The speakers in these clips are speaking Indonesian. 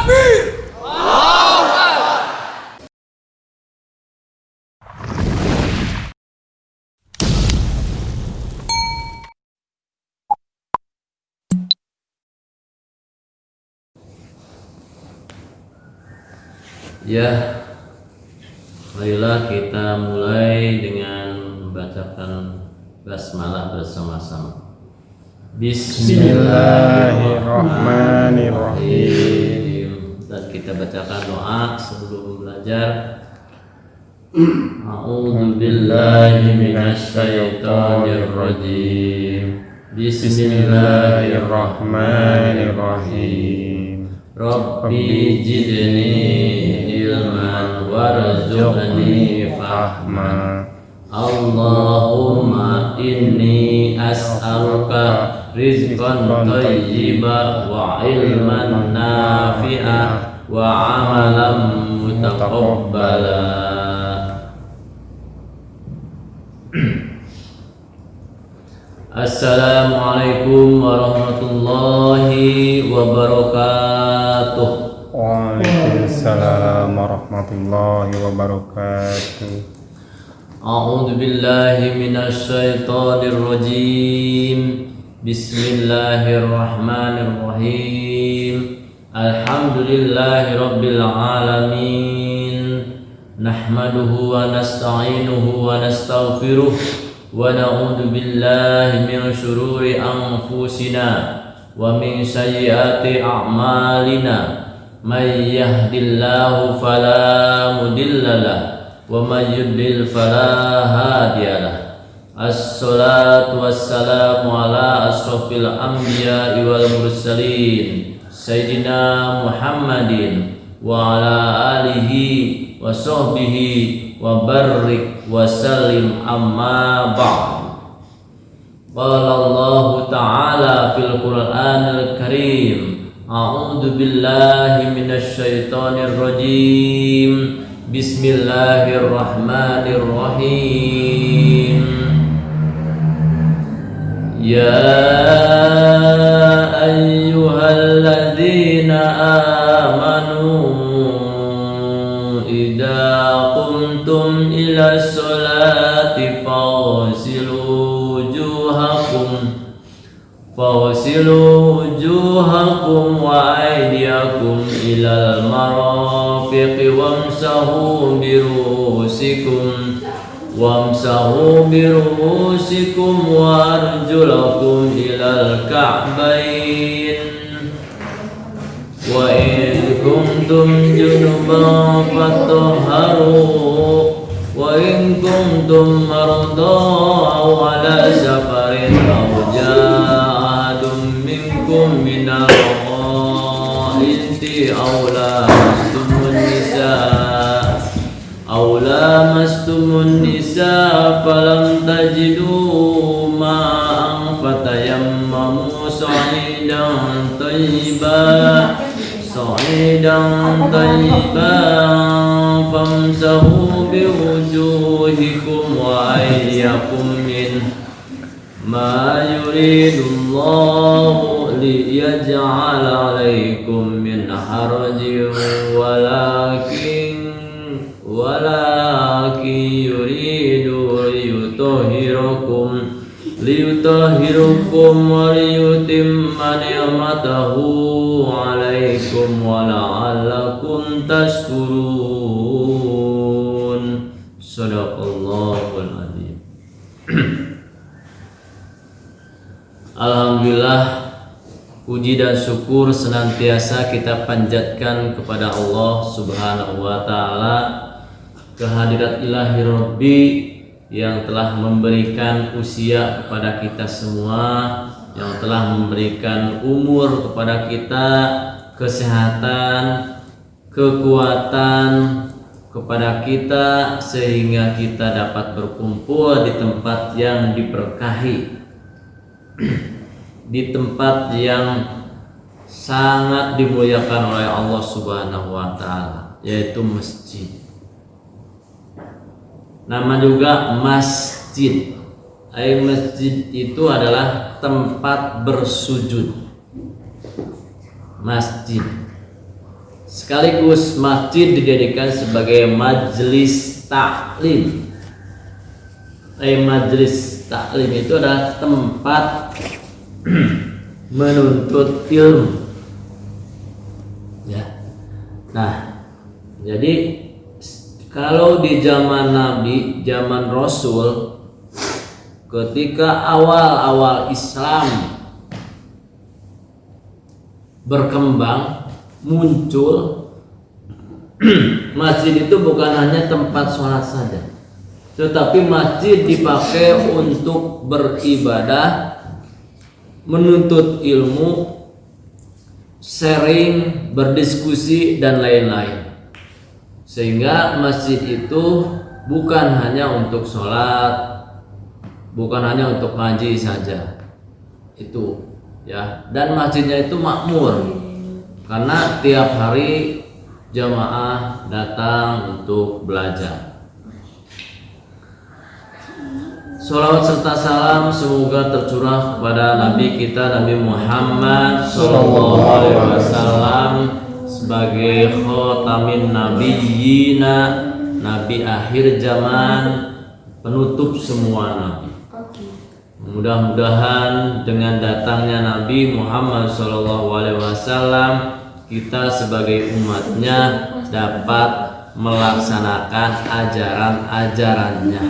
Takbir. Ya, marilah kita mulai dengan membacakan basmalah bersama-sama. Bismillahirrahmanirrahim. Dan kita bacakan doa sebelum belajar. A'udzu billahi minasy syaithanir rajim. Bismillahirrahmanirrahim. Rabbi jidni ilman warzuqni fahma. Allahumma inni as'aluka rizqan thayyiban wa ilman nafi'an wa amalan mutaqabbala. Assalamualaikum warahmatullahi wabarakatuh. Waalaikumsalam warahmatullahi wabarakatuh. A'udzu billahi minasy syaithanir rajim. Bismillahirrahmanirrahim. Alhamdulillahi rabbil alamin. Nahmaduhu wa nasta'inuhu wa nastaghfiruh. Wa na'udzu billahi min syururi anfusina wa min sayyiati a'malina. May yahdihillahu fala mudhillalah wa may yudlil fala hadiyalah. Assalatu wassalamu ala asrofil anbiya'i wal mursalin Sayyidina Muhammadin wa ala alihi wa sahbihi wa barik wa sallim amma ba'd. Qala Allah ta'ala fil Qur'anil Karim, a'udzu billahi minasy syaithanir rajim. Bismillahirrahmanirrahim. Ya ayyuhalladzina amanu idza qumtum ila sholati fawsilu wujuhakum wa aydiyakum ilal marafiqi wamsahu birusikum wa arjulakum ilal ka'bayn. Wa in kuntum junuban fatahharu wa in kuntum marda aw ala safarin aw ja'adun minkum minal ghaiti aw lamastumun nisa falam tajidu ma'an fatayammamu sa'idan tayyiban famsahu biwujuhikum wa aydiyakum min ma yuridullahu liyaj'ala 'alaikum min harajin walakin yuridu liyutahhirukum wa liyutimma ni'matahu 'alaikum wa la'allakum tashkurun. Shadaqallahul adzim. Alhamdulillah, puji dan syukur senantiasa kita panjatkan kepada Allah Subhanahu wa taala, kehadirat ilahi Rabbi yang telah memberikan usia kepada kita semua, yang telah memberikan umur kepada kita, kesehatan, kekuatan kepada kita, sehingga kita dapat berkumpul di tempat yang diberkahi, di tempat yang sangat dimuliakan oleh Allah Subhanahu wa taala, yaitu masjid. Nama juga masjid. Masjid itu adalah tempat bersujud. Masjid. sekaligus masjid dijadikan sebagai majelis taklim. Majelis taklim itu adalah tempat menuntut ilmu. Ya. Nah, jadi kalau di zaman Nabi, zaman Rasul, ketika awal-awal Islam berkembang, muncul, masjid itu bukan hanya tempat sholat saja, tetapi masjid dipakai untuk beribadah, menuntut ilmu, sharing, berdiskusi, dan lain-lain. Sehingga masjid itu bukan hanya untuk sholat, bukan hanya untuk ngaji saja, itu ya. Dan masjidnya itu makmur karena tiap hari jamaah datang untuk belajar. Salawat serta salam semoga tercurah kepada Nabi kita Nabi Muhammad Sallallahu Alaihi Wasallam sebagai khotamin nabiyyina, nabi akhir zaman, penutup semua nabi. Mudah-mudahan dengan datangnya Nabi Muhammad Sallallahu Alaihi Wasallam, kita sebagai umatnya dapat melaksanakan ajaran-ajarannya,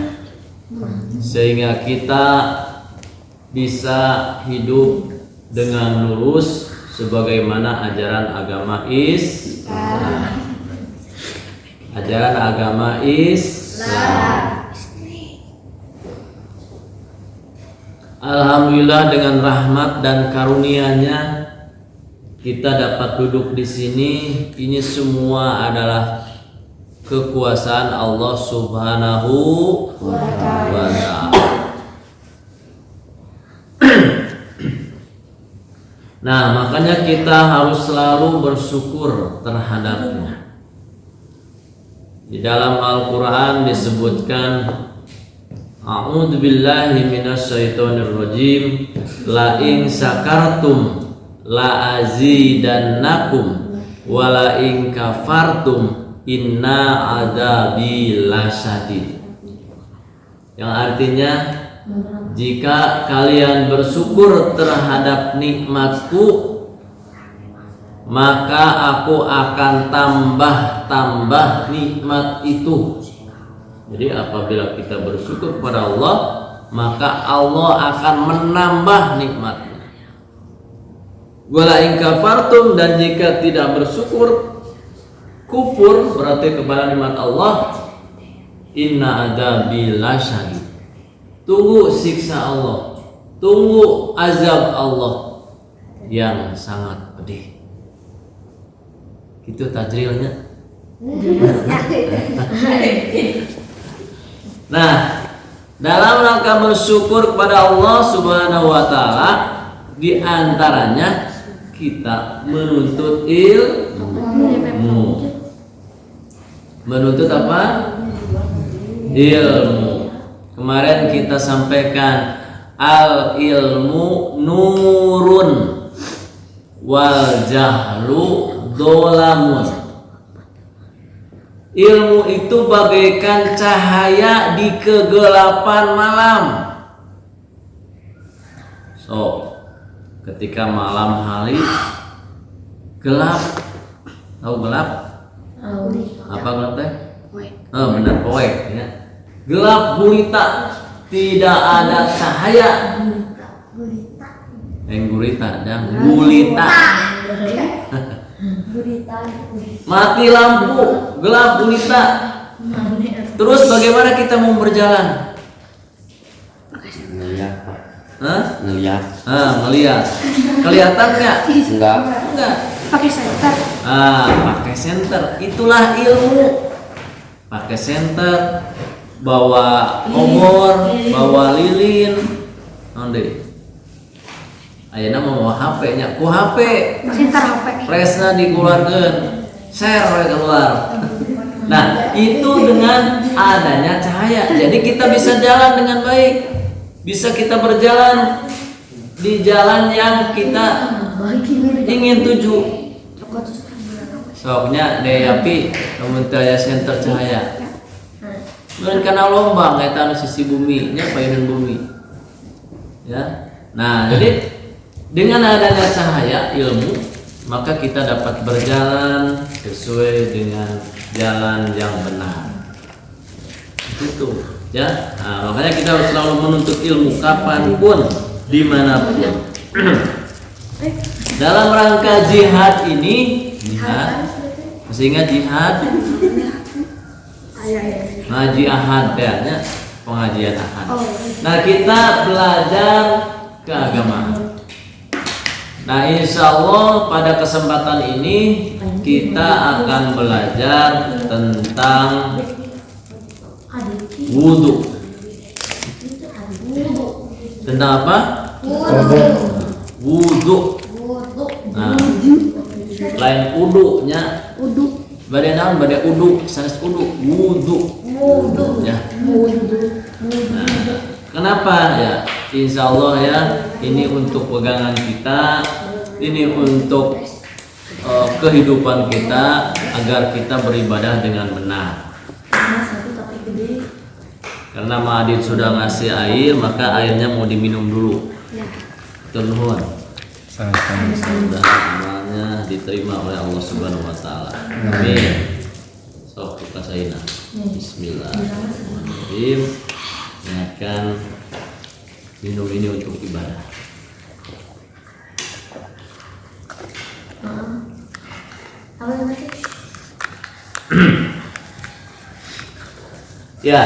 sehingga kita bisa hidup dengan lurus sebagaimana ajaran agama Islam. Ajaran agama Islam. Alhamdulillah dengan rahmat dan karunia-Nya kita dapat duduk di sini. Ini semua adalah kekuasaan Allah Subhanahu wa Ta'ala. Nah, makanya kita harus selalu bersyukur terhadapnya. Di dalam Al-Quran disebutkan, A'udzu billahi minasyaitonir rajim, la in syakartum la azidannakum wa la in kafartum inna adzabi lasyadid. Yang artinya, jika kalian bersyukur terhadap nikmatku, maka aku akan tambah nikmat itu. Jadi apabila kita bersyukur kepada Allah, maka Allah akan menambah nikmatnya. Wala in kafartum, dan jika tidak bersyukur, kufur berarti kepada nikmat Allah, inna adzabi lasyadid. Tunggu siksa Allah, tunggu azab Allah yang sangat pedih. Itu tajrilnya. Nah, dalam rangka bersyukur kepada Allah Subhanahu wa Ta'ala, di antaranya kita menuntut ilmu. Menuntut apa? Ilmu. Kemarin kita sampaikan al ilmu nurun wal jahlu dolamun. Ilmu itu bagaikan cahaya di kegelapan malam. So, ketika malam hari gelap, tahu gelap? Apa gelap teh? Benar, poek ya. Gelap gulita, tidak ada cahaya. Gurita dan gulita. Mati lampu, gelap gulita. Terus bagaimana kita mau berjalan? Ngeliat. Ngeliat. Ngeliat. Kelihatan nggak? Enggak. Pakai senter. Pakai senter. Itulah ilmu. Pakai senter, bawa obor, bawa lilin, nanti. Ayeuna mau HP nya, ku HP. Senter HP. Presna dikeluarkeun, share keluar. Nah, itu dengan adanya cahaya. Jadi kita bisa jalan dengan baik. Bisa kita berjalan di jalan yang kita ingin tuju. Soalnya api kementerian center cahaya. Kemudian karena lomba kayak tanah sisi bumi, nya payunan bumi. Ya. Nah, jadi dengan adanya cahaya ilmu, maka kita dapat berjalan sesuai dengan jalan yang benar. Itu, ya. Nah, makanya kita harus selalu menuntut ilmu kapanpun, dimanapun. Dalam rangka jihad ini, masih ingat jihad? Ngaji ahad ya, pengajian ahad. Nah, kita belajar keagamaan. Nah, insya Allah pada kesempatan ini kita akan belajar tentang wudhu. Tentang apa? Wudhu. Nah, lain udunya. Badai naon badai udu, sanes udu, wudhu. Ya. Nah, kenapa ya? Insya Allah ya, ini untuk pegangan kita, ini untuk kehidupan kita agar kita beribadah dengan benar. Karena Ma'adin sudah ngasih air, maka airnya mau diminum dulu. Turnuhun. Mudah amalnya diterima oleh Allah Subhanahu wa taala. Amin. Sok kita sayna. Bismillahirrahmanirrahim. Niatkan minum ini untuk ibadah. Ya,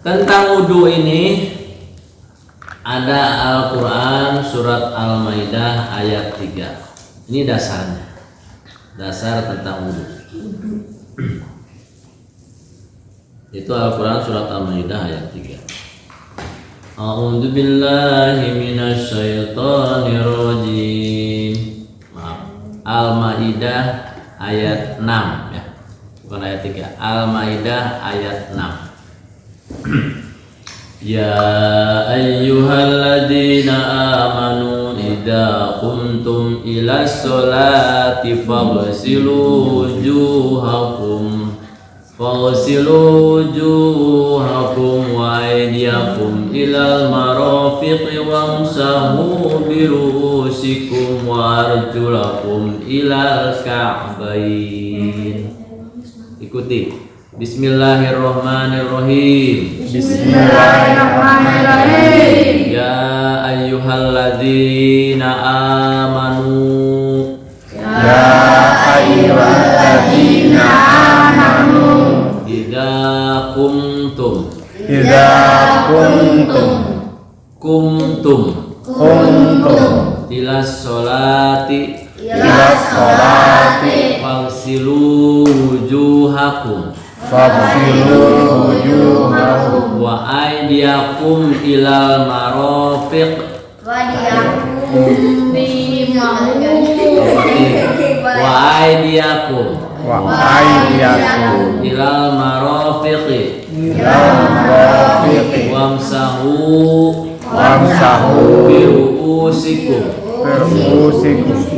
tentang wudhu ini ada Al-Quran surat Al-Maidah ayat 3. Ini dasarnya, dasar tentang wudhu. Itu Al-Quran surat Al-Maidah ayat 3. A'udzu billahi minasy syaithanir rajim. Maaf. Al-Maidah ayat 6 ya. Bukan ayat 3. Al-Maidah ayat 6. Ya ayyuhalladzina amanu idza qumtum ila sholati faghsilu wujuhakum wa aydiyakum ilal marafiqi wamsahu bi ru'usikum wa arjulakum ilal ka'bayn. Ikuti. Bismillahirrahmanirrahim. Bismillahirrahmanirrahim. Ya ayyuhalladzina amanu. Ya ayyuhalladzina amanu. Idza qumtum. Idza kuntum. Kumtum. Ila sholati. Ila sholati. Faghsilu wujuhakum. Faghsilu wujuhakum. Wa aydiyakum ilal marafiq. Wa aydiyakum. Wa aydiyakum. Ilal marafiqi. Ilal marafiqi. Wamsahu bi ru'usikum.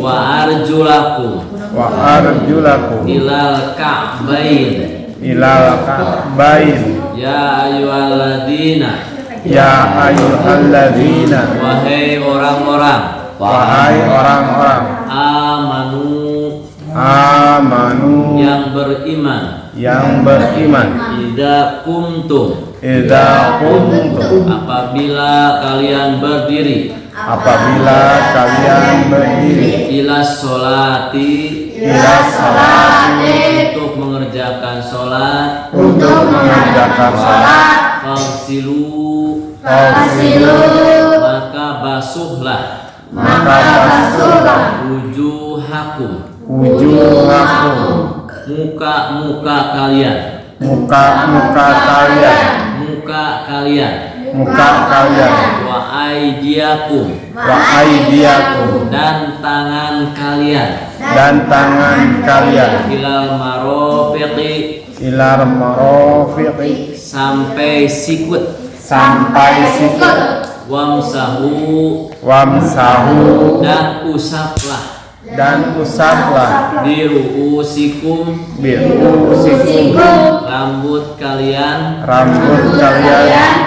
Wa arjulakum. Wa arjulakum. Ilal ka'bayn. Ilal ka'bayn. Ya ayyuhalladzina. Ya ayyuhalladzina. Wahai orang-orang. Wahai orang-orang. Amanu. Yang beriman. Idza qumtum. Apabila kalian berdiri. Ila sholati. Untuk mengerjakan sholat. Faghsilu. Maka basuhlah. Wujuhakum. Muka kalian. Wa aydiyakum. Dan tangan kalian. Ilal marafiqi. Sampai sikut. Wamsahu. Dan usaplah. dan usaplah biruusikum birusikum rambut kalian rambut kalian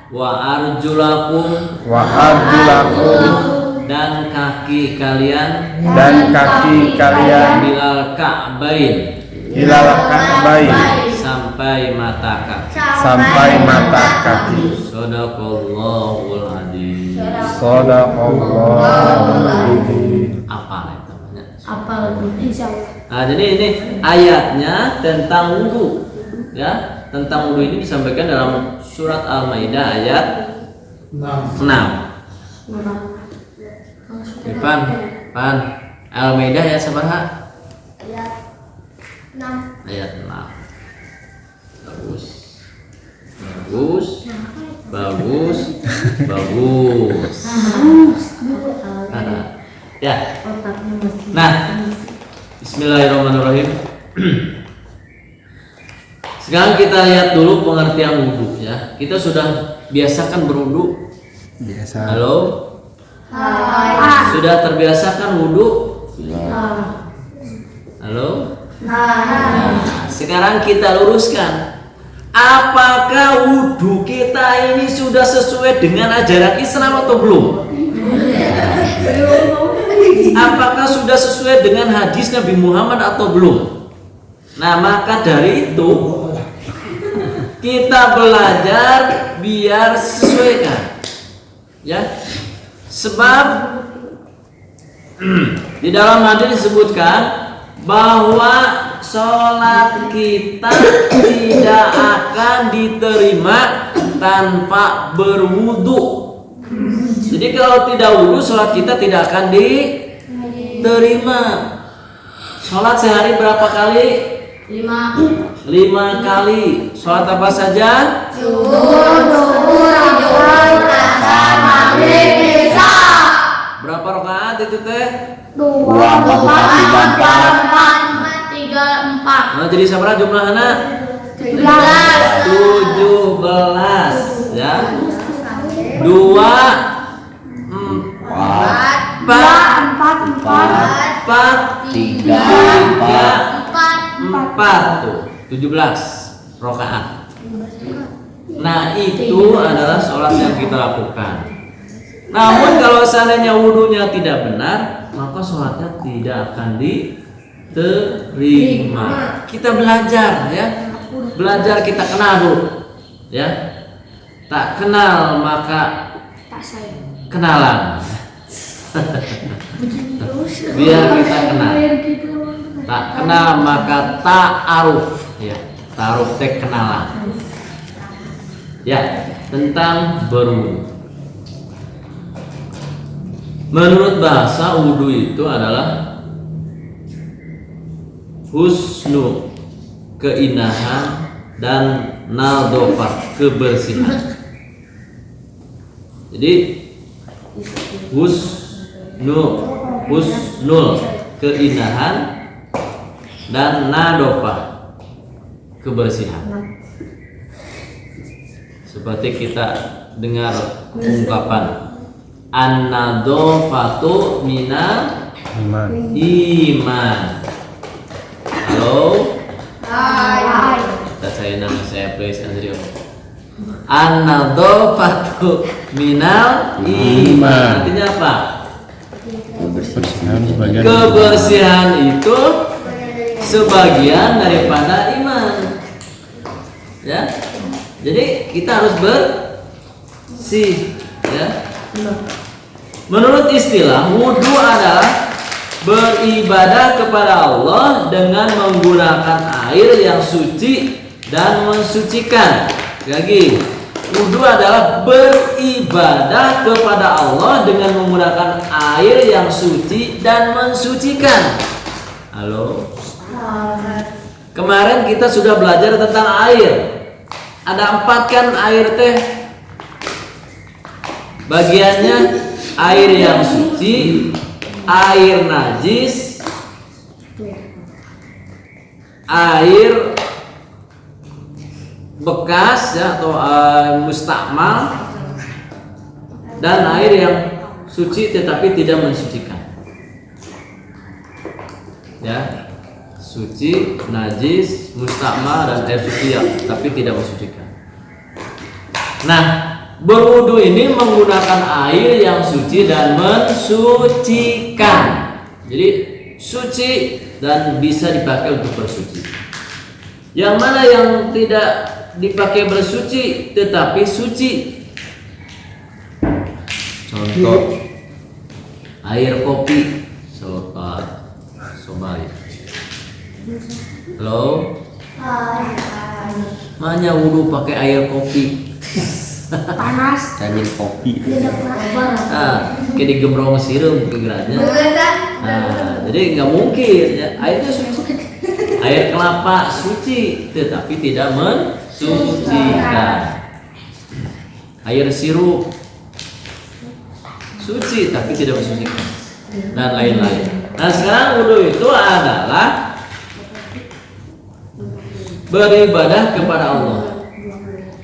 wa arjulakum wa arjulakum dan kaki kalian dan kaki kalian bilal ka'bain ilal ka'bain sampai mata kaki. sampai mata kaki. Shadaqallahul adzim. Shadaqallahul adzim. Apa itu namanya? Apal insyaallah. Nah, jadi ini ayatnya tentang wudu. Ya, tentang wudu ini disampaikan dalam surat Al-Maidah ayat 6. Pan Al-Maidah ya sabar ayat 6. Bagus. Ya. Nah, bismillahirrahmanirrahim. Sekarang kita lihat dulu pengertian wudu ya. Kita sudah biasakan berwudu. Biasa. Halo? Sudah terbiasakan wudu? Halo? Nah, sekarang kita luruskan. Apakah wudu kita ini sudah sesuai dengan ajaran Islam atau belum? Apakah sudah sesuai dengan hadis Nabi Muhammad atau belum? Nah, maka dari itu kita belajar biar sesuaikan. Ya. Sebab di dalam hadis disebutkan bahwa sholat kita tidak akan diterima tanpa berwudu. Jadi kalau tidak wudu, sholat kita tidak akan diterima. Sholat sehari berapa kali? 5 kali. Sholat apa saja? Berapa rakaat itu teh? 2, 4, 3, 4. Nah, jadi sabaraha jumlahna? 17 ya. 2 4 4 tuh 17 rakaat. Nah, itu adalah sholat yang kita lakukan. Namun kalau seandainya wudunya tidak benar, maka sholatnya tidak akan diterima. Kita belajar ya, belajar kita kenal dulu ya. Tak kenal maka kenalan. Biar kita kenal. Tak kenal maka ta'aruf ya. Ta'aruf teh kenalan. Ya, tentang berwudu. Menurut bahasa wudu itu adalah husnu keindahan dan nadofah kebersihan. Jadi husnul keindahan dan nadofah kebersihan. Seperti kita dengar ungkapan an-nadofatu minal iman. Halo? Hai. Saya nama saya please Andrio. An-nadofatu minal iman. Artinya apa? Kebersihan itu sebagian daripada iman. Ya. Jadi kita harus bersih, ya. Menurut istilah, wudu adalah beribadah kepada Allah dengan menggunakan air yang suci dan mensucikan. Lagi, wudu adalah beribadah kepada Allah dengan menggunakan air yang suci dan mensucikan. Halo? Kemarin kita sudah belajar tentang air. Ada 4 kan air teh? Bagiannya air yang suci, air najis, air bekas ya atau mustakmal, dan air yang suci tetapi tidak mensucikan. ya. Suci, najis, musta'mal dan air suci ya, tapi tidak mensucikan. Nah, berwudu ini menggunakan air yang suci dan mensucikan. Jadi suci dan bisa dipakai untuk bersuci. Yang mana yang tidak dipakai bersuci tetapi suci? Contoh air kopi. Sobari. Halo. Makanya wudu pakai air kopi. Panas. Cangin kopi. Tidak pernah. Kayak digembrong sirum pikirannya. Jadi nggak mungkin ya. Airnya suci. Air kelapa suci, tetapi tidak mensucikan. Air sirup suci, tapi tidak mensucikan. Dan lain-lain. Nah sekarang wudu itu adalah beribadah kepada Allah.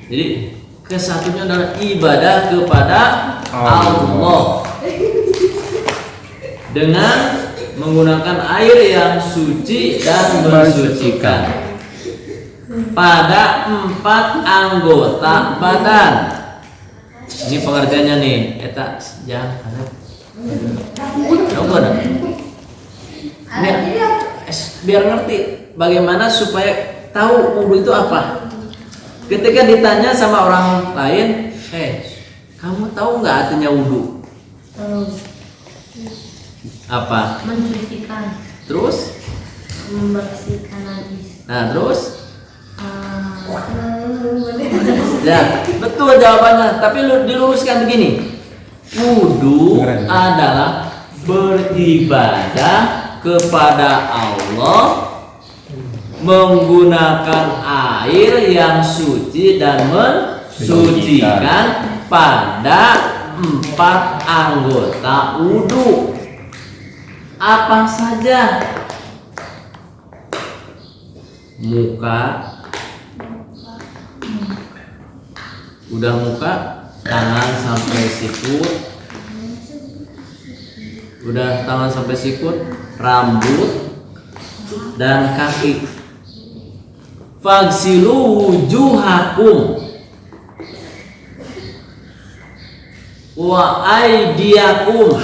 Jadi kesatunya adalah ibadah kepada Allah dengan menggunakan air yang suci dan mensucikan pada 4 anggota badan. Ini pengertiannya nih, eta jangan ada. Coba dah. Ini biar ngerti bagaimana supaya tahu wudu itu apa. Ketika ditanya sama orang lain, kamu tahu nggak artinya wudu? Apa? Mensucikan. Terus? Membersihkan najis. Nah terus? Ya betul jawabannya. Tapi diluruskan begini. Wudu adalah beribadah kepada Allah menggunakan air yang suci dan mensucikan pada 4 anggota wudu. Apa saja? Muka. Udah muka, tangan sampai sikut. Udah tangan sampai sikut, rambut dan kaki. Fagsilu wujuhakum wa aydiyakum,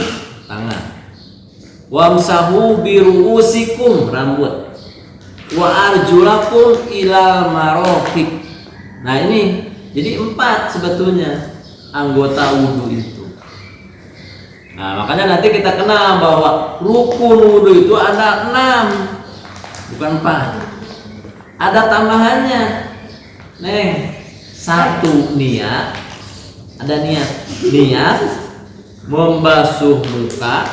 tangan. Wamsahu biruusikum, rambut. Wa arjulakum ilal marafiq. Nah ini jadi 4 sebetulnya anggota wudu itu. Nah makanya nanti kita kenal bahwa rukun wudu itu ada 6, bukan 4. Ada tambahannya. Nih, 1 niat. Ada niat. Niat membasuh muka,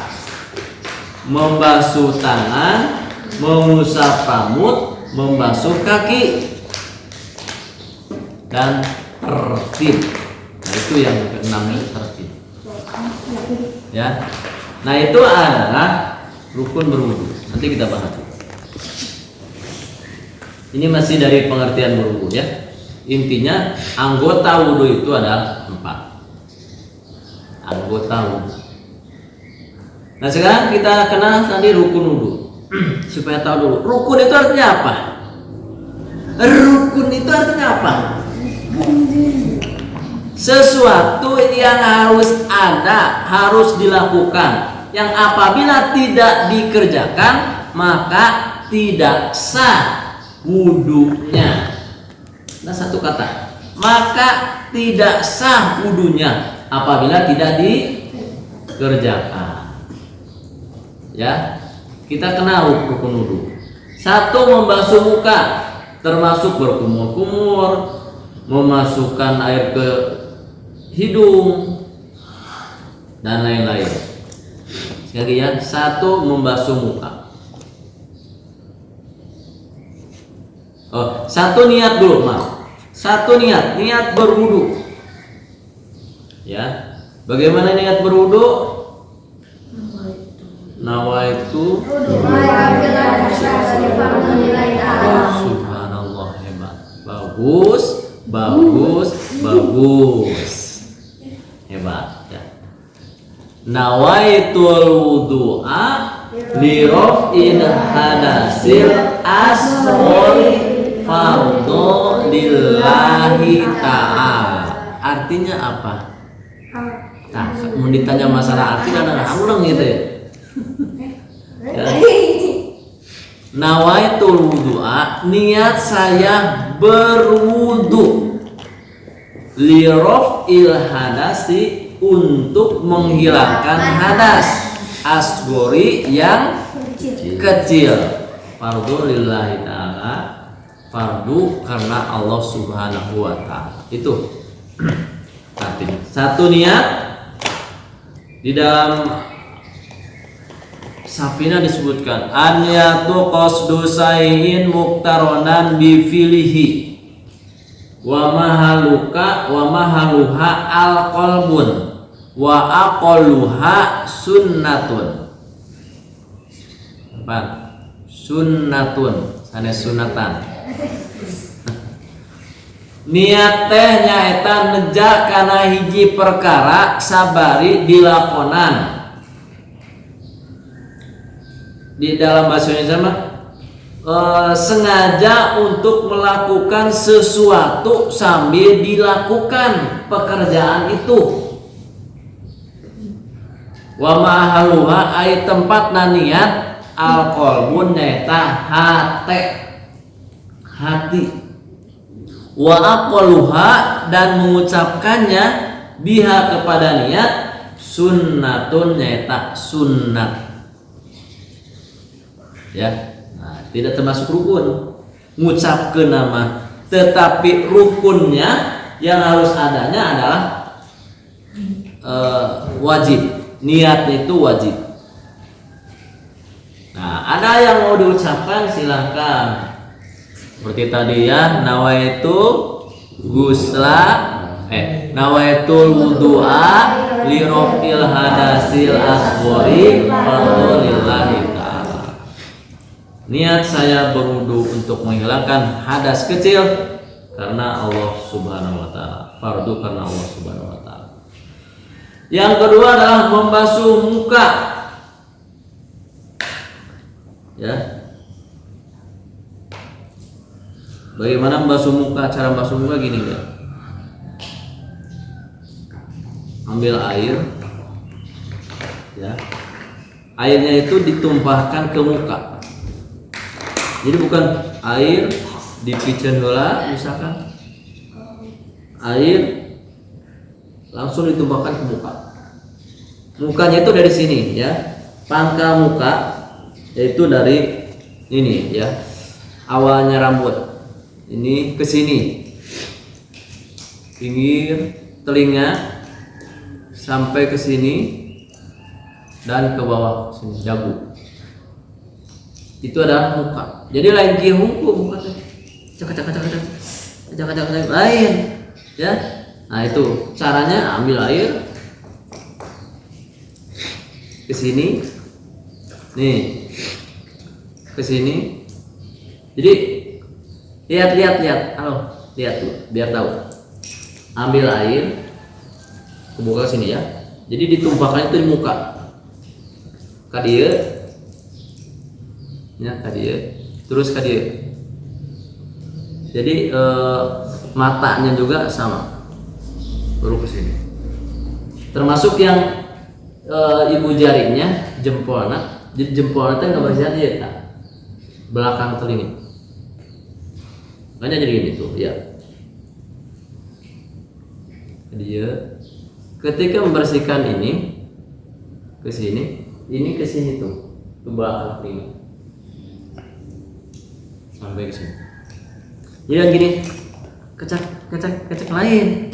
membasuh tangan, mengusap rambut, membasuh kaki, dan tertib. Nah itu yang ke-6 ini, tertib. Ya. Nah itu adalah rukun berwudu. Nanti kita bahas. Ini masih dari pengertian berwudu ya. Intinya anggota wudu itu ada 4. Anggota wudu. Nah sekarang kita kenal tadi rukun wudu. Supaya tahu dulu rukun itu artinya apa? Rukun itu artinya apa? Sesuatu yang harus ada, harus dilakukan, yang apabila tidak dikerjakan maka tidak sah wudunya. Nah satu kata, maka tidak sah wudunya apabila tidak dikerjakan. Ya. Kita kenal rukun wudu. 1, membasuh muka, termasuk berkumur-kumur, memasukkan air ke hidung dan lain-lain. Sekali ya, 1 membasuh muka. 1 niat dulu, maaf. 1 niat berwudu. Ya. Bagaimana niat berwudu? Nawaitu subhanallah, hebat. Bagus. Hebat ya. Nawaitul wudu'a Liraf'il hadasil asghari fardhu lillahi ta'ala. Artinya apa? Nah, mau ditanya masalah arti kadang ulang gitu ya. Ya. Nawaitul wudu'a, niat saya berwudu. Liraf'il hadasi, untuk menghilangkan hadas asghari yang kecil. Fardhu lillahi ta'ala, fardu karena Allah Subhanahu wa ta'ala. Itu artinya. Satu niat di dalam Safina disebutkan an-niyatu qasdu sayyin muqtaronan bi filihi wa mahaluha al-qalbun wa aqalluha sunnatun. Apa? Sunnatun, sanes sunatan. Niat teh nyaeta neja kana hiji perkara sabari dilakonan. Di dalam bahasa Indonesia mah sengaja untuk melakukan sesuatu sambil dilakukan pekerjaan itu. Wa mahaluha ai tempat niat al-qalbun nyaeta hati. Wa aqaluha, dan mengucapkannya biha kepada niat sunnatun nyaeta sunnat. Ya, nah, tidak termasuk rukun ngucapkeun nama, tetapi rukunnya yang harus adanya adalah wajib, niatnya itu wajib. Nah, ada yang mau diucapkan silahkan, seperti tadi ya, nawaitu nawaitul wudu'a li raf'il hadasil asghari fardhu lillahi ta'ala. Niat saya berwudu untuk menghilangkan hadas kecil karena Allah Subhanahu wa ta'ala, fardu karena Allah Subhanahu wa ta'ala. Yang kedua adalah membasuh muka. Ya. Bagaimana membasuh muka? Cara membasuh muka gini ya. Ambil air. Ya. Airnya itu ditumpahkan ke muka. Jadi bukan air dipicen heula misalkan. Air langsung ditumpahkan ke muka. Mukanya itu dari sini ya. Pangkal muka yaitu dari ini ya. Awalnya rambut. Ini ke sini. Pinggir telinga sampai ke sini dan ke bawah sini dagu. Itu adalah muka. Jadi lain kieu hungkul muka teh. Cak lain. Ya. Nah, itu caranya ambil air ke sini. Nih. Ke sini. Jadi lihat. Halo, lihat tuh biar tahu. Ambil air ke muka sini ya. Jadi ditumpahkan itu di muka. Ka dieu. Ya, tadi ya. Terus ka dieu. Jadi matanya juga sama. Baru ke sini. Termasuk yang ibu jarinya, jempolna. Jadi jempolna teh ngabersihan ieu tah. Belakang telinga. Makanya jadi gini tuh, ya. Dia ketika membersihkan ini ke sini, ini ke sini tuh, ke belakang telinga. Sampai ke sini. Jadi gini, kecek lain.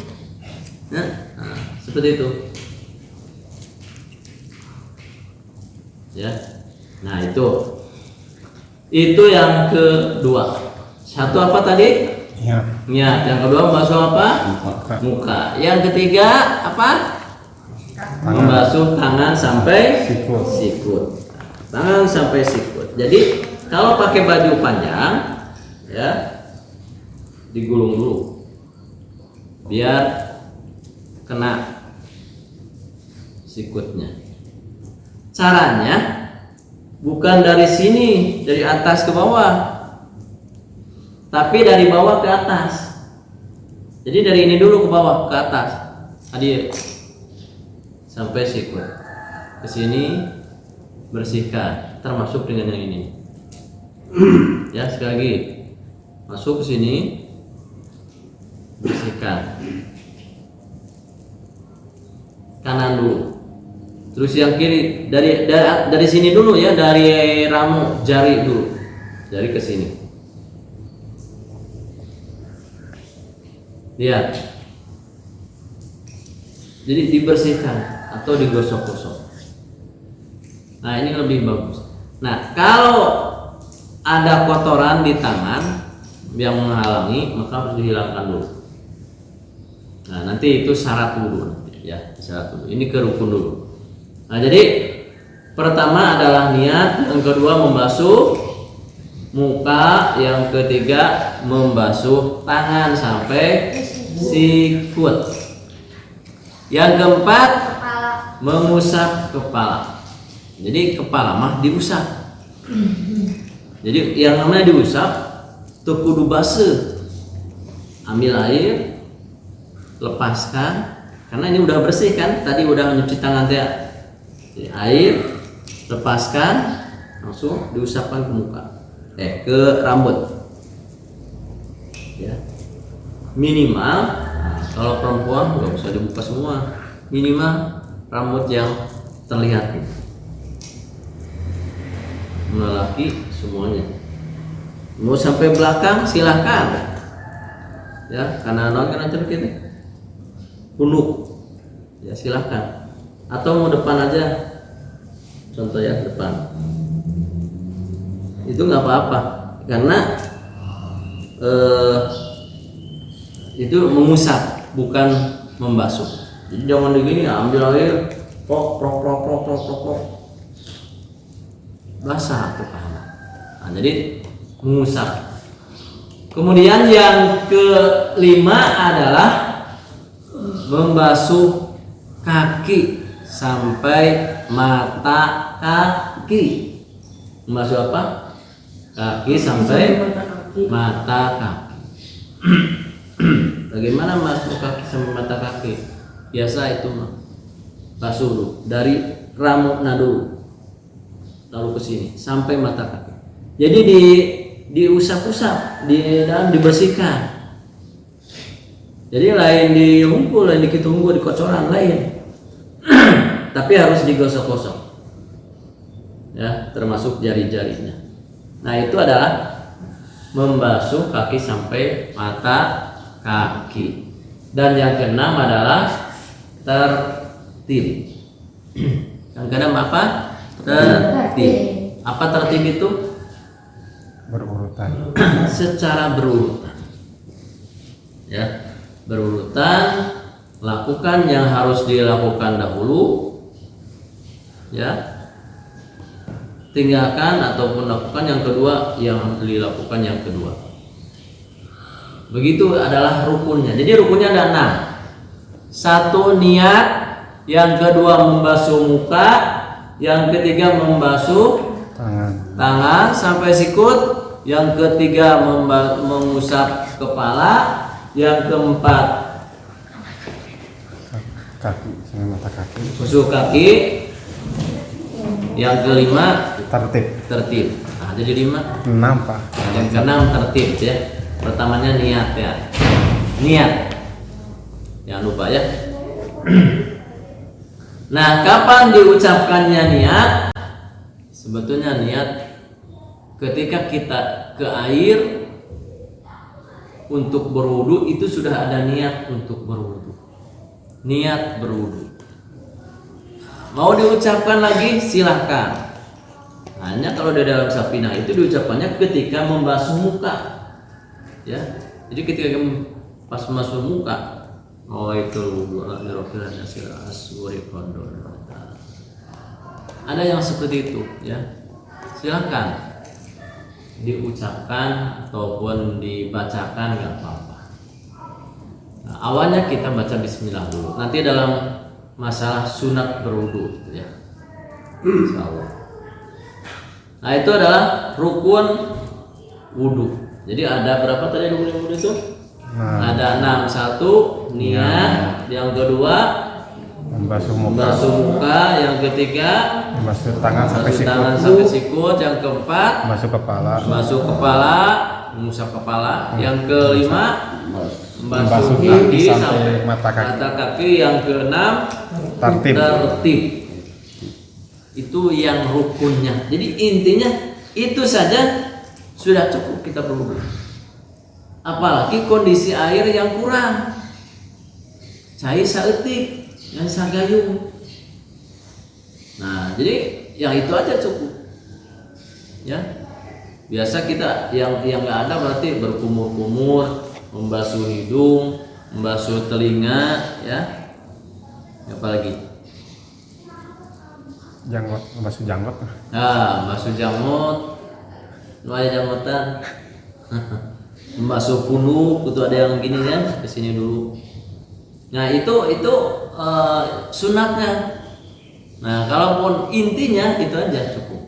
Ya, nah, seperti itu. Ya. Nah, itu yang kedua. Satu apa tadi? Ya. Niat. Yang kedua membasuh apa? Muka. Yang ketiga apa? Membasuh tangan sampai sikut. Tangan sampai sikut. Jadi kalau pakai baju panjang, ya, digulung dulu, biar kena sikutnya. Caranya bukan dari sini, dari atas ke bawah, tapi dari bawah ke atas. Jadi dari ini dulu ke bawah ke atas. Tadi sampai sikut ke sini, bersihkan, termasuk dengan yang ini. Ya, sekali lagi masuk ke sini, bersihkan kanan dulu, terus yang kiri dari sini dulu ya, dari ramu jari dulu, jari ke sini. Lihat, jadi dibersihkan atau digosok-gosok. Nah, ini lebih bagus. Nah, kalau ada kotoran di tangan yang menghalangi, maka harus dihilangkan dulu. Nah, nanti itu syarat dulu. Ya, syarat dulu. Ini ke rukun dulu. Nah, jadi pertama adalah niat, yang kedua membasuh muka, yang ketiga membasuh tangan sampai sikut, yang keempat Kepala. mengusap kepala. Jadi kepala mah diusap. Jadi yang namanya diusap tuh kudu basah. Ambil air, lepaskan. Karena ini udah bersih kan, tadi udah nyuci tangan dia. Jadi air, lepaskan, langsung diusapkan ke muka, ke rambut. Ya, minimal. Nah, kalau perempuan nggak usah dibuka semua, minimal rambut yang terlihat. Laki semuanya. Mau sampai belakang silahkan. Ya, karena kan kita punuk, ya silahkan. Atau mau depan aja, contoh ya depan, itu nggak apa-apa, karena itu mengusap bukan membasuh. Jadi jangan begini, ambil air, prok, basah tuh pahala. Nah, jadi mengusap. Kemudian yang kelima adalah membasuh kaki sampai mata kaki. Membasuh apa? Kaki sampai mata kaki. Bagaimana masuk kaki sampai mata kaki? Biasa itu mah basuh dulu dari rambutnya dulu, lalu ke sini sampai mata kaki. Jadi diusap-usap, dibersihkan. Jadi lain dihungkul, lain dikitunggu, di kocoran lain. Tapi harus digosok-gosok. Ya, termasuk jari-jarinya. Nah, itu adalah membasuh kaki sampai mata kaki. Dan yang keenam adalah tertib. Yang keenam apa? Tertib. Apa tertib itu? Berurutan. Secara berurutan. Ya, berurutan, lakukan yang harus dilakukan dahulu, ya, tinggalkan ataupun lakukan yang kedua yang harus dilakukan yang kedua. Begitu adalah rukunnya. Jadi rukunnya ada 6. 1 niat, yang kedua membasuh muka, yang ketiga membasuh tangan sampai sikut, yang ketiga mengusap kepala, yang keempat Kaki sampai mata kaki. basuh kaki, yang kelima Tertib. Nah, jadi 5. 6 Pak. Yang keenam tertib ya. Pertamanya niat ya. Niat. Jangan lupa ya. Nah, kapan diucapkannya niat? Sebetulnya niat ketika kita ke air untuk berwudu, itu sudah ada niat untuk berwudu. Niat berwudu. Mau diucapkan lagi silahkan. Hanya kalau di dalam Safinah itu diucapkannya ketika membasuh muka. Ya. Jadi ketika pas membasuh muka, itu ada yang seperti itu ya. Silahkan diucapkan ataupun dibacakan, nggak apa-apa. Nah, awalnya kita baca bismillah dulu. Nanti dalam masalah sunat berwudu ya. Insyaallah. Nah itu adalah rukun wudhu. Jadi ada berapa tadi rukun wudhu itu? Nah, Ada 6. Satu niat, yang kedua membasuh muka, membasuh muka, yang ketiga membasuh tangan sampai membasuh sikut, tangan sampai sikut, yang keempat membasuh kepala, membasuh kepala, mengusap kepala, yang kelima membasuh Membasuh kaki kaki sampai sampai mata kaki. mata kaki, yang keenam Tartib. tertib. Itu yang rukunnya. Jadi intinya itu saja sudah cukup kita berwudu. Apalagi kondisi air yang kurang, cai saeutik yang sagayung. Nah, jadi yang itu aja cukup. Ya, biasa kita yang nggak ada berarti berkumur-kumur, membasuh hidung, membasuh telinga, ya. Apalagi janggot, membasuh janggot. nah, membasuh jamut, nuaya jamutan. Membasuh punuk, itu ada yang gini kan, kesini dulu. Nah itu sunatnya. Nah kalaupun intinya itu aja cukup.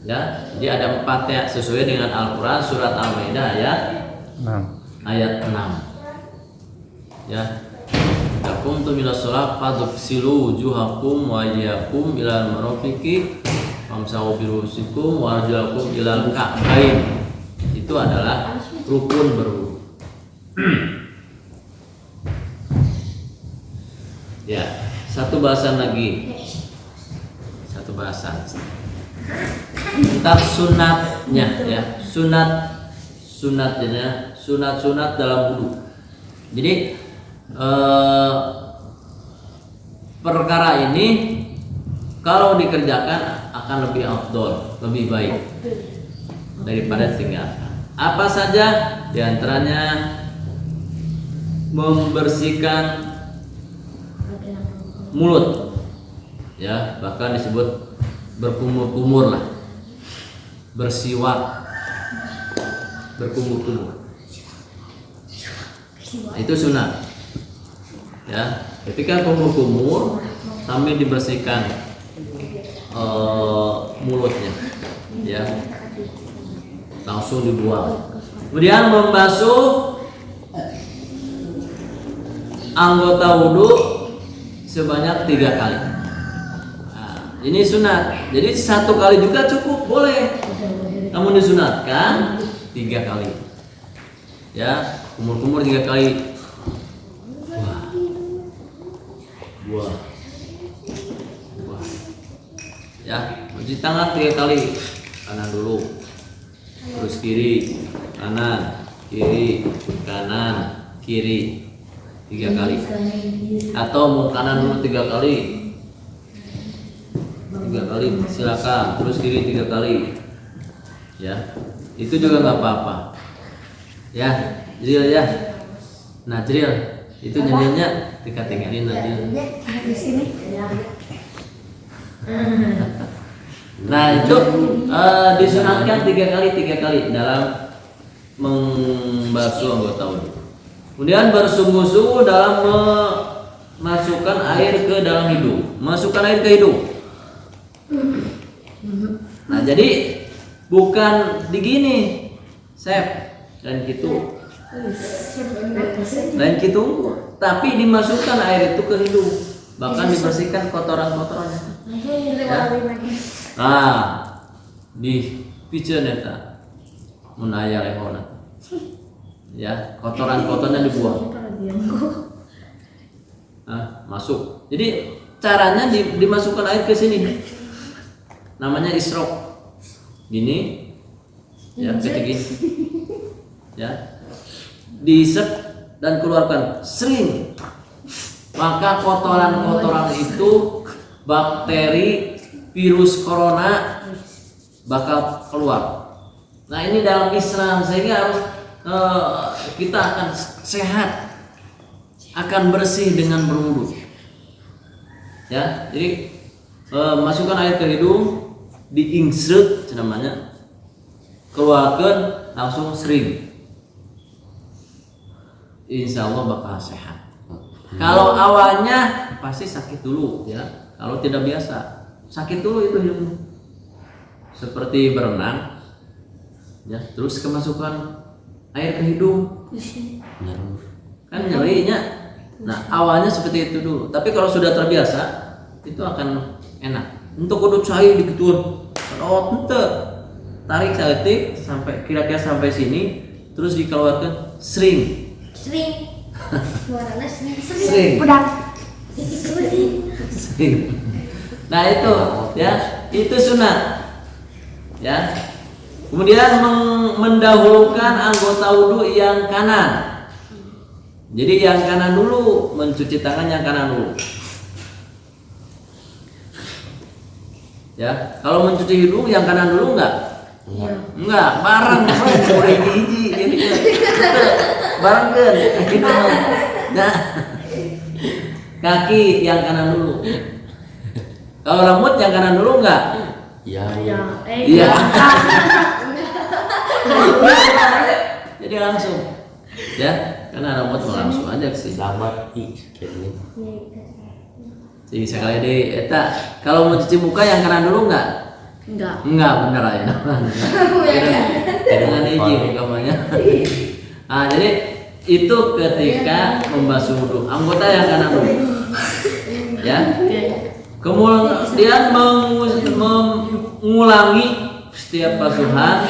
Ya, jadi ada 4 ya sesuai dengan Al-Quran surat Al-Maidah ayat 6. Ya, Takum tu milas sholat fadhsilu wujuhakum wa aydiyakum ilal marafiqi famsahu birusikum wa arjulakum ilal ka'bain. Itu adalah rukun berwudu. Ya, satu bahasan lagi. Satu bahasan. Tentang sunatnya ya. Sunat dalam wudu. Jadi perkara ini kalau dikerjakan akan lebih afdol, lebih baik daripada tinggalkan. Apa saja diantaranya membersihkan mulut, ya bahkan disebut berkumur-kumur lah, bersiwak, berkumur-kumur. Itu sunat. Ya, ketika kumur-kumur sambil dibersihkan mulutnya, ya langsung dibuang. Kemudian membasuh anggota wudhu sebanyak 3 kali. Nah, ini sunat. Jadi 1 kali juga cukup, boleh. Namun disunatkan 3 kali. Ya, kumur-kumur 3 kali. Buah. Ya, cuci tangan 3 kali. Kanan dulu. Terus kiri, kanan, kiri, kanan, kiri 3 kali. Atau mau kanan dulu 3 kali. 3 kali silakan. Terus kiri 3 kali. Ya, itu juga nggak apa-apa. Ya, drill ya. Nah, drill itu nyedianya tinggalin aja. Di sini. Nah itu disunatkan 3 kali dalam membasuh anggota wudhu. Kemudian bersungguh-sungguh dalam memasukkan air ke dalam hidung, masukkan air ke hidung. Nah jadi bukan digini, Sep, dan gitu, tapi dimasukkan air itu ke hidung, bahkan dibersihkan kotoran-kotorannya. Ya. Nah, di piceun eta mun aya lehona. Ya, kotoran-kotornya dibuang. Nah, masuk. Jadi caranya dimasukkan air ke sini. Namanya isrok. Gini. Ya, ketik gini. Ya. Diisep dan keluarkan sering. Maka kotoran-kotoran itu, bakteri, virus corona bakal keluar. Nah ini dalam Islam, sehingga harus kita akan sehat, akan bersih dengan berwudu. Ya, jadi masukkan air ke hidung, diingsrut namanya, keluarkan langsung sering. Insya Allah bakal sehat. Kalau awalnya pasti sakit dulu ya. Kalau tidak biasa, sakit dulu itu hidung. seperti berenang, ya, terus kemasukan air ke hidung, Pusing. kan nyerinya. Nah, awalnya seperti itu dulu. Tapi kalau sudah terbiasa, itu akan enak. Untuk kudu cai dikituan. Oh, ente. Tarik saeutik sampai kira-kira sampai sini, terus dikeluarkan sering. Sering. Suaranya sering. Sering. Pedang. Sering. Nah, itu ya, itu sunat. Ya. Kemudian mendahulukan anggota wudhu yang kanan. Jadi yang kanan dulu, mencuci tangan yang kanan dulu. Ya, kalau mencuci hidung yang kanan dulu enggak? Iya. Enggak, bareng boleh biji gitu. Bareng kan? Gitu. Nah, kaki yang kanan dulu. Kalau rambut yang kanan dulu enggak? Iya. Iya. Jadi langsung, ya, karena rambut mau langsung aja sih. Selamat ini. Jadi sekali deh, eta kalau mau cuci muka yang kanan dulu enggak? Enggak. Enggak, bener aja. Dengan izin umpamanya. Nah, jadi itu ketika membasuh wudhu, anggota yang kanan dulu. Ya. Kemudian mengulangi setiap basuhan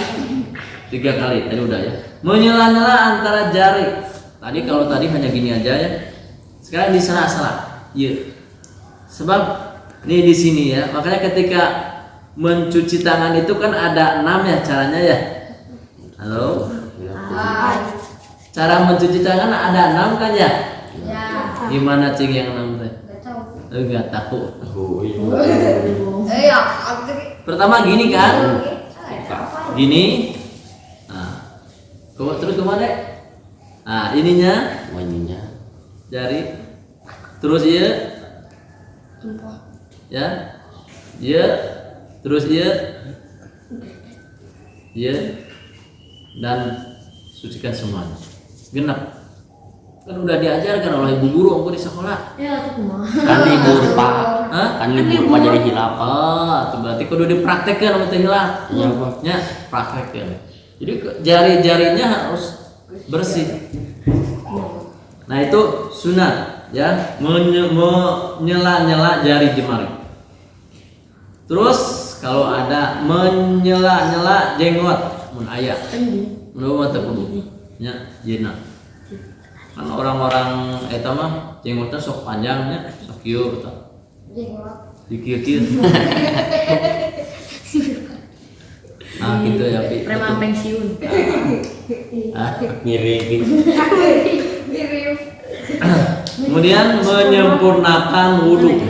3 kali. Tadi udah ya. Menyela-nyela antara jari. Tadi kalau tadi hanya gini aja ya. Sekarang disela-sela. Iya. Sebab ini di sini ya. Makanya ketika mencuci tangan itu kan ada 6 ya caranya ya. Halo? Cara mencuci tangan ada 6 kan ya? Ya. Gimana cing yang 6 teh? Enggak tahu. Pertama gini kan? Gini. Nah. Terus kemana? Nah, ininya Wanginya. jari. Terus iya. Ya. Iya. Terus iya. Iya. Dan sucikan semuanya. Genap. Kan udah diajarkan oleh ibu guru aku di sekolah. Ya, itu kumaha. Kan libur Pak. Hah? Kan libur Pak jadi hilap. Oh, itu berarti kudu dipraktekkan sama teh hilang. Iya, Pak. Ya, praktekkan. Jadi jari-jarinya harus bersih. Nah, itu sunat ya, menyela-nyela jari jemari. Terus kalau ada menyela-nyela jenggot mun aya. Mun mah teu kudu. Nya, jeuna. Kan orang-orang eta mah jenggotnya sok panjangnya, sok kieu gitu. Dikieu-kieu. Nah, gitu ya, Pi. Preman pensiun. Mirip gitu. Kemudian menyempurnakan wudhu.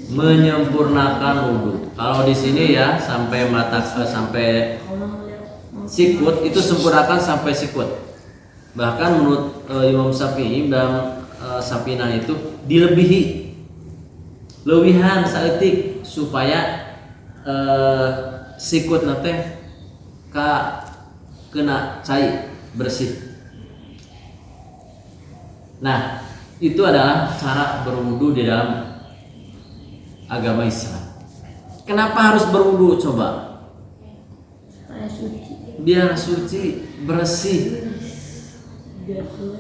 Menyempurnakan wudhu. Kalau di sini ya sampai sampai sikut itu sempurnakan sampai sikut. Bahkan menurut Imam Syafi'i dan Safina itu dilebihi lewihan saeutik supaya sikut nate kena cai bersih. Nah, itu adalah cara berwudu di dalam agama Islam. Kenapa harus berwudu coba? Biar suci, bersih.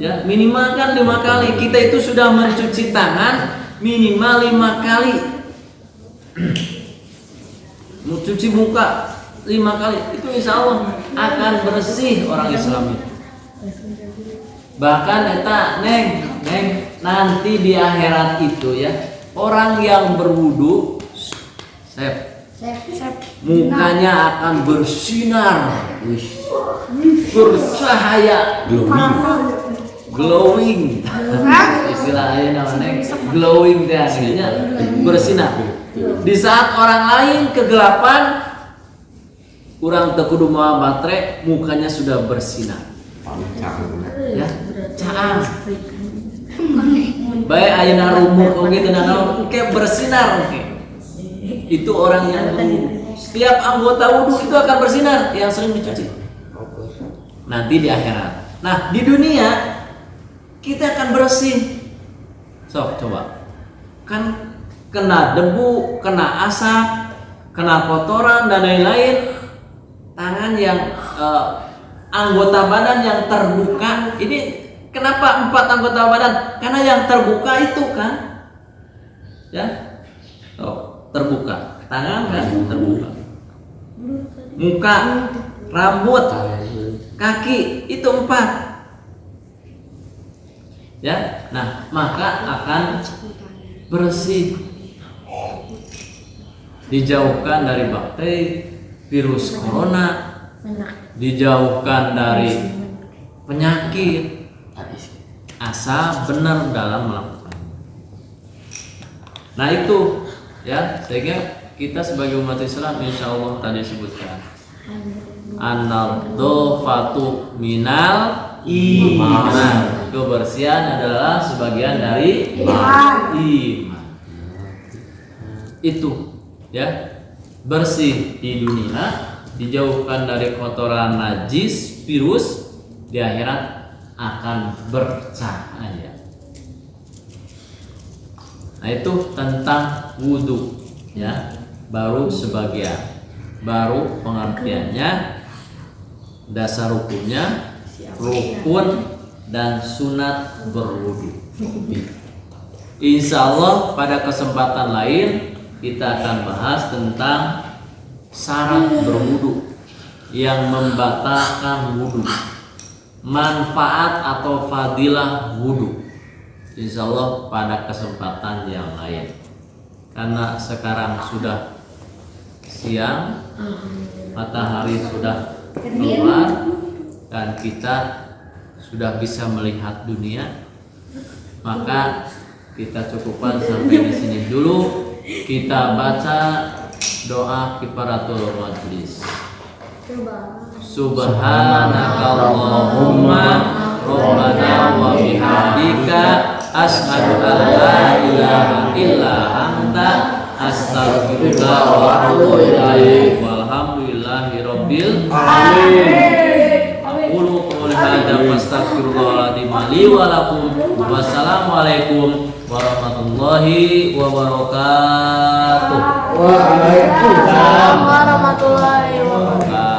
Ya, minimal kan 5 kali. Kita itu sudah mencuci tangan minimal 5 kali. Mencuci muka 5 kali. Itu insya Allah akan bersih orang Islam itu. Bahkan eta neng nanti di akhirat itu ya, orang yang berwudu mukanya akan bersinar, bercahaya, glowing. Istilahnya namanya glowing teh aslinya bersinar. Di saat orang lain kegelapan, kurang teu kudu moal baterai, mukanya sudah bersinar. Ya, caang. Bae ayeuna rumur oge teu naon, ke bersinar oke. Itu orang yang berwudu. Setiap anggota wudu itu akan bersinar yang sering dicuci. Nanti di akhirat. Nah, di dunia kita akan bersih. Sok coba. Kan kena debu, kena asap, kena kotoran dan lain-lain, tangan yang anggota badan yang terbuka. Ini kenapa 4 anggota badan? Karena yang terbuka itu kan, ya, terbuka, tangan kan terbuka, muka, rambut, kaki, itu 4. Ya, nah maka akan bersih, dijauhkan dari bakteri, virus corona, dijauhkan dari penyakit, asal benar dalam melakukan. Nah itu ya, sehingga kita sebagai umat Islam insya Allah tadi sebutkan an-nadhafatu minal iman. Kebersihan adalah sebagian dari iman. Itu ya, bersih di dunia, dijauhkan dari kotoran najis, virus, di akhirat akan bercahaya. Nah itu tentang wudhu ya, baru sebagian, baru pengertiannya, dasar rukunnya, rukun dan sunat berwudhu. Insya Allah pada kesempatan lain kita akan bahas tentang syarat berwudhu yang membatalkan wudhu, manfaat atau fadilah wudhu. Insya Allah pada kesempatan yang lain. Karena sekarang sudah siang, matahari sudah keluar dan kita sudah bisa melihat dunia, maka kita cukupkan sampai di sini dulu. Kita baca doa kifaratul majlis. Subhanakallahumma rabbana wa bihamdika asyhadu an la ilaha illa anta astaghfiruka wa atubu ilaik. Walhamdulillahi rabbil alamin. Aqulu qouli hadza wastaghfirullahaladzim li wa lakum. Wassalamualaikum warahmatullahi wabarakatuh. Waalaikumsalam warahmatullahi wabarakatuh.